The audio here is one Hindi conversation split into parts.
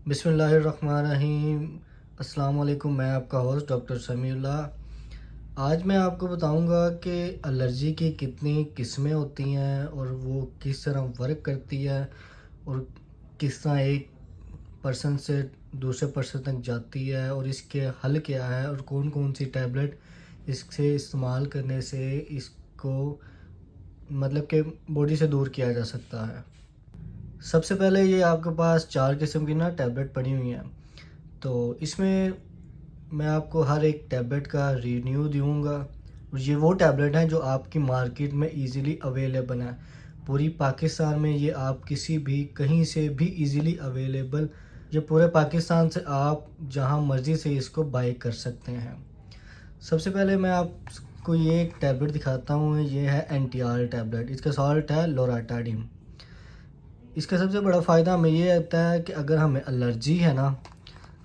बिस्मिल्लाहिर्रहमानिर्रहीम। अस्सलाम वालेकुम। मैं आपका होस्ट डॉक्टर समीउल्लाह। आज मैं आपको बताऊंगा कि एलर्जी की कितनी किस्में होती हैं और वो किस तरह वर्क करती है और किस तरह एक पर्सन से दूसरे पर्सन तक जाती है और इसके हल क्या है और कौन कौन सी टैबलेट इससे इस्तेमाल करने से इसको मतलब कि बॉडी से दूर किया जा सकता है। सबसे पहले ये आपके पास 4 किस्म की ना टैबलेट पड़ी हुई हैं। तो इसमें मैं आपको हर एक टैबलेट का रिव्यू दूंगा और ये वो टैबलेट हैं जो आपकी मार्केट में इजीली अवेलेबल हैं। पूरी पाकिस्तान में ये आप किसी भी कहीं से भी इजीली अवेलेबल, ये पूरे पाकिस्तान से आप जहां मर्ज़ी से इसको बाय कर सकते हैं। सबसे पहले मैं आपको ये एक टैबलेट दिखाता हूँ। ये है एंटीआर टैबलेट। इसका सॉल्ट है लोराटाडिन। इसका सबसे बड़ा फ़ायदा हमें ये आता है कि अगर हमें एलर्जी है ना,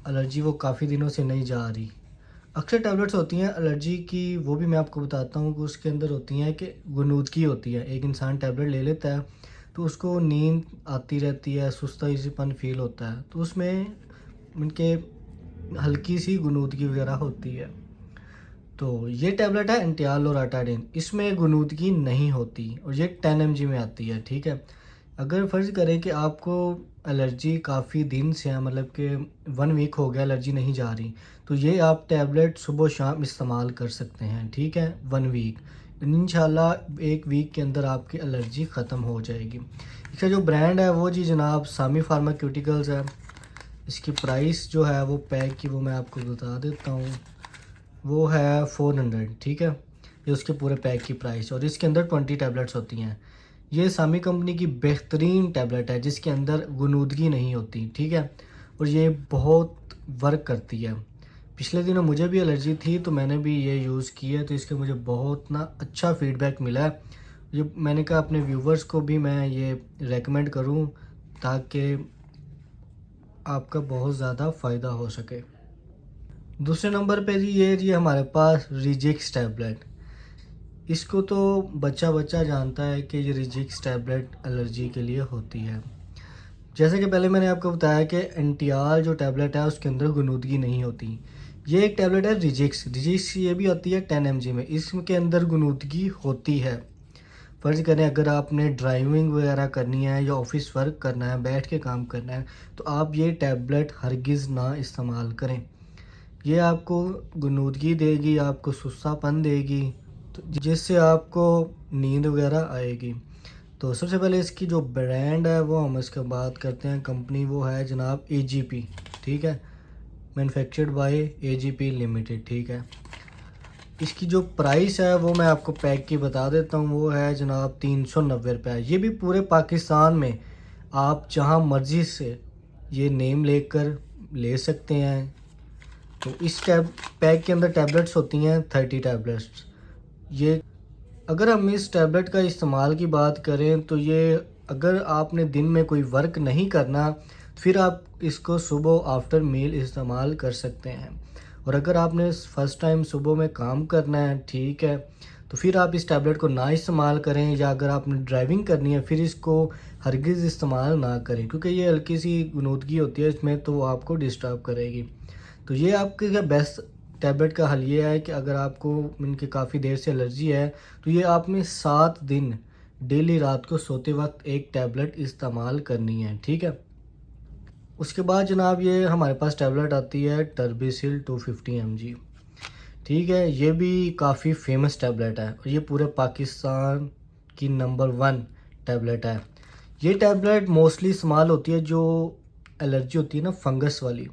एलर्जी वो काफ़ी दिनों से नहीं जा रही। अक्सर टैबलेट्स होती हैं एलर्जी की, वो भी मैं आपको बताता हूँ कि उसके अंदर होती हैं कि गुनूदगी होती है। एक इंसान टैबलेट ले लेता है तो उसको नींद आती रहती है, सुस्तासीपन फील होता है, तो उसमें उनके हल्की सी गुनूदगी वगैरह होती है। तो ये टैबलेट है एंटियाल लोराटाडिन। इसमें गुनूदगी नहीं होती और ये 10 mg में आती है। ठीक है। अगर फ़र्ज़ करें कि आपको एलर्जी काफ़ी दिन से है, मतलब कि 1 वीक हो गया एलर्जी नहीं जा रही, तो ये आप टैबलेट सुबह शाम इस्तेमाल कर सकते हैं। ठीक है। 1 वीक, इंशाल्लाह 1 वीक के अंदर आपकी एलर्जी ख़त्म हो जाएगी। इसका जो ब्रांड है वो जी जनाब सामी फार्मास्यूटिकल्स है। इसकी प्राइस जो है वो पैक की वो मैं आपको बता देता हूँ, वो है 400। ठीक है। ये उसके पूरे पैक की प्राइस और इसके अंदर 20 टैबलेट्स होती हैं। ये सामी कंपनी की बेहतरीन टैबलेट है जिसके अंदर गुनूदगी नहीं होती। ठीक है। और ये बहुत वर्क करती है। पिछले दिनों मुझे भी एलर्जी थी तो मैंने भी ये यूज़ की है, तो इसके मुझे बहुत ना अच्छा फीडबैक मिला है। ये मैंने कहा अपने व्यूवर्स को भी मैं ये रेकमेंड करूं ताकि आपका बहुत ज़्यादा फ़ायदा हो सके। दूसरे नंबर पे जी हमारे पास रिजिक्स टैबलेट। इसको तो बच्चा बच्चा जानता है कि ये रिजिक्स टैबलेट एलर्जी के लिए होती है। जैसे कि पहले मैंने आपको बताया कि एंटियाल जो टैबलेट है उसके अंदर गुनूदगी नहीं होती। ये एक टैबलेट है रिजिक्स। रिजिक्स ये भी आती है 10 mg में। इसके अंदर गुनूदगी होती है। फ़र्ज़ करें अगर आपने ड्राइविंग वगैरह करनी है या ऑफिस वर्क करना है, बैठ के काम करना है, तो आप ये टैबलेट हरगिज़ ना इस्तेमाल करें। ये आपको गुनूदगी देगी, आपको सुस्तापन देगी, तो जिससे आपको नींद वगैरह आएगी। तो सबसे पहले इसकी जो ब्रांड है वो हम इसके बात करते हैं। कंपनी वो है जनाब AGP। ठीक है। Manufactured by AGP limited. ठीक है। इसकी जो प्राइस है वो मैं आपको पैक की बता देता हूँ, वो है जनाब 390 रुपये। ये भी पूरे पाकिस्तान में आप जहाँ मर्ज़ी से ये नेम लेकर ले सकते हैं। तो इस पैक के अंदर टैबलेट्स होती हैं 30 टैबलेट्स। ये अगर हम इस टैबलेट का इस्तेमाल की बात करें तो ये अगर आपने दिन में कोई वर्क नहीं करना फिर आप इसको सुबह आफ्टर मील इस्तेमाल कर सकते हैं। और अगर आपने फ़र्स्ट टाइम सुबह में काम करना है, ठीक है, तो फिर आप इस टैबलेट को ना इस्तेमाल करें। या अगर आपने ड्राइविंग करनी है फिर इसको हरगिज़ इस्तेमाल ना करें, क्योंकि ये हल्की सी गुनूदगी होती है इसमें, तो वो आपको डिस्टर्ब करेगी। तो ये आपके क्या बेस्ट टैबलेट का हल ये है कि अगर आपको इनकी काफ़ी देर से एलर्जी है तो ये आपने 7 दिन डेली रात को सोते वक्त एक टैबलेट इस्तेमाल करनी है। ठीक है। उसके बाद जनाब ये हमारे पास टैबलेट आती है टर्बिसिल 250 mg। ठीक है। ये भी काफ़ी फेमस टैबलेट है और ये पूरे पाकिस्तान की नंबर 1 टैबलेट है। ये टैबलेट मोस्टली इस्तेमाल होती है जो एलर्जी होती है ना फंगस वाली,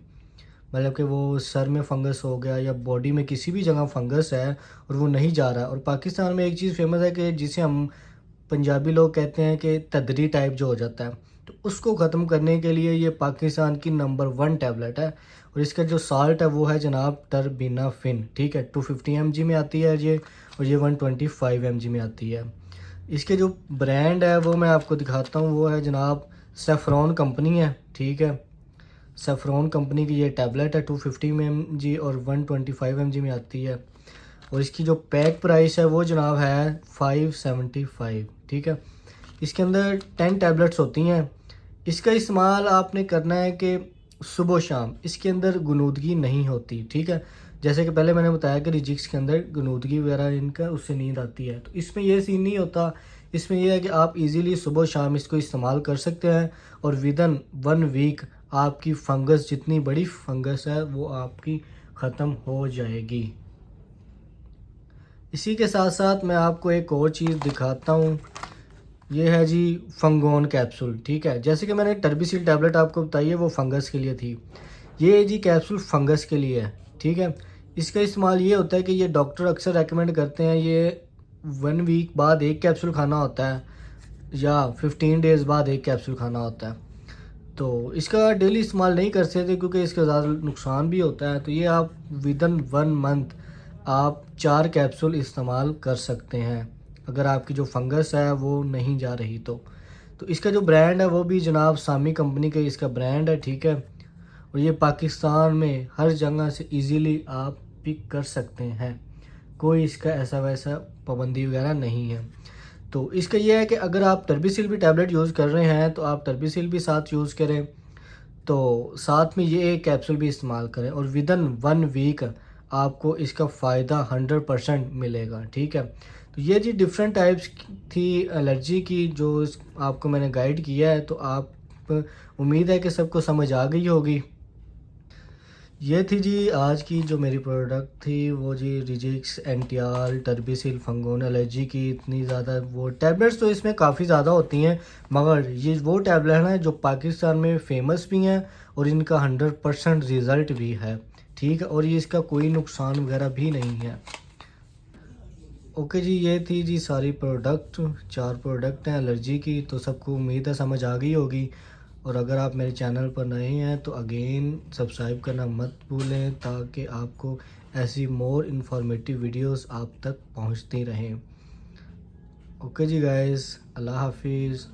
मतलब कि वो सर में फंगस हो गया या बॉडी में किसी भी जगह फंगस है और वो नहीं जा रहा है। और पाकिस्तान में एक चीज़ फेमस है कि जिसे हम पंजाबी लोग कहते हैं कि तदरी टाइप जो हो जाता है, तो उसको ख़त्म करने के लिए ये पाकिस्तान की नंबर 1 टैबलेट है। और इसका जो साल्ट है वो है जनाब टर्बिनाफिन। ठीक है। 250 mg में आती है ये, और ये 125 mg में आती है। इसके जो ब्रांड है वो मैं आपको दिखाता हूँ, वो है जनाब सेफ्रॉन कंपनी है। ठीक है। सेफ्रॉन कंपनी की ये टैबलेट है 250 mg और 125 mg में आती है। और इसकी जो पैक प्राइस है वो जनाब है 575। ठीक है। इसके अंदर 10 टैबलेट्स होती हैं। इसका इस्तेमाल आपने करना है कि सुबह शाम इसके अंदर गुनूदगी नहीं होती, ठीक है। जैसे कि पहले मैंने बताया कि रिजिक्स के अंदर गुनूदगी वगैरह इनका उससे नींद आती है, तो इसमें ये सीन नहीं होता। इसमें यह है कि आप इजीली सुबह शाम इसको इस्तेमाल कर सकते हैं और विदिन 1 वीक आपकी फंगस, जितनी बड़ी फंगस है वो आपकी ख़त्म हो जाएगी। इसी के साथ साथ मैं आपको एक और चीज़ दिखाता हूँ। ये है जी फंगोन कैप्सूल, ठीक है। जैसे कि मैंने टर्बिसिल टैबलेट आपको बताई है, वो फंगस के लिए थी। ये जी कैप्सूल फंगस के लिए है, ठीक है। इसका इस्तेमाल ये होता है कि ये डॉक्टर अक्सर रेकमेंड करते हैं, ये 1 वीक बाद एक कैप्सूल खाना होता है या 15 डेज़ बाद एक कैप्सूल खाना होता है। तो इसका डेली इस्तेमाल नहीं कर सकते क्योंकि इसका ज़्यादा नुकसान भी होता है। तो ये आप विदिन 1 मंथ आप 4 कैप्सूल इस्तेमाल कर सकते हैं, अगर आपकी जो फंगस है वो नहीं जा रही तो इसका जो ब्रांड है वो भी जनाब सामी कंपनी का इसका ब्रांड है, ठीक है। और ये पाकिस्तान में हर जगह से इजीली आप पिक कर सकते हैं, कोई इसका ऐसा वैसा पाबंदी वगैरह नहीं है। तो इसका ये है कि अगर आप टर्बिसिल भी टैबलेट यूज़ कर रहे हैं तो आप टर्बिसिल भी साथ यूज़ करें, तो साथ में ये एक कैप्सूल भी इस्तेमाल करें और विदिन 1 वीक आपको इसका फ़ायदा 100% मिलेगा, ठीक है। तो ये जी डिफरेंट टाइप्स थी एलर्जी की जो आपको मैंने गाइड किया है, तो आप उम्मीद है कि सबको समझ आ गई होगी। ये थी जी आज की जो मेरी प्रोडक्ट थी, वो जी रिजिक्स एंटियाल टर्बिसिल फंगोन एलर्जी की इतनी ज़्यादा वो टैबलेट्स तो इसमें काफ़ी ज़्यादा होती हैं, मगर ये वो टैबलेट हैं जो पाकिस्तान में फ़ेमस भी हैं और इनका 100% रिज़ल्ट भी है, ठीक है। और ये इसका कोई नुकसान वगैरह भी नहीं है। ओके जी, ये थी जी सारी प्रोडक्ट, 4 प्रोडक्ट हैं एलर्जी की, तो सबको उम्मीद है समझ आ गई होगी। और अगर आप मेरे चैनल पर नए हैं तो अगेन सब्सक्राइब करना मत भूलें, ताकि आपको ऐसी मोर इन्फॉर्मेटिव वीडियोस आप तक पहुंचती रहें। ओके जी गाइस, अल्लाह हाफिज़।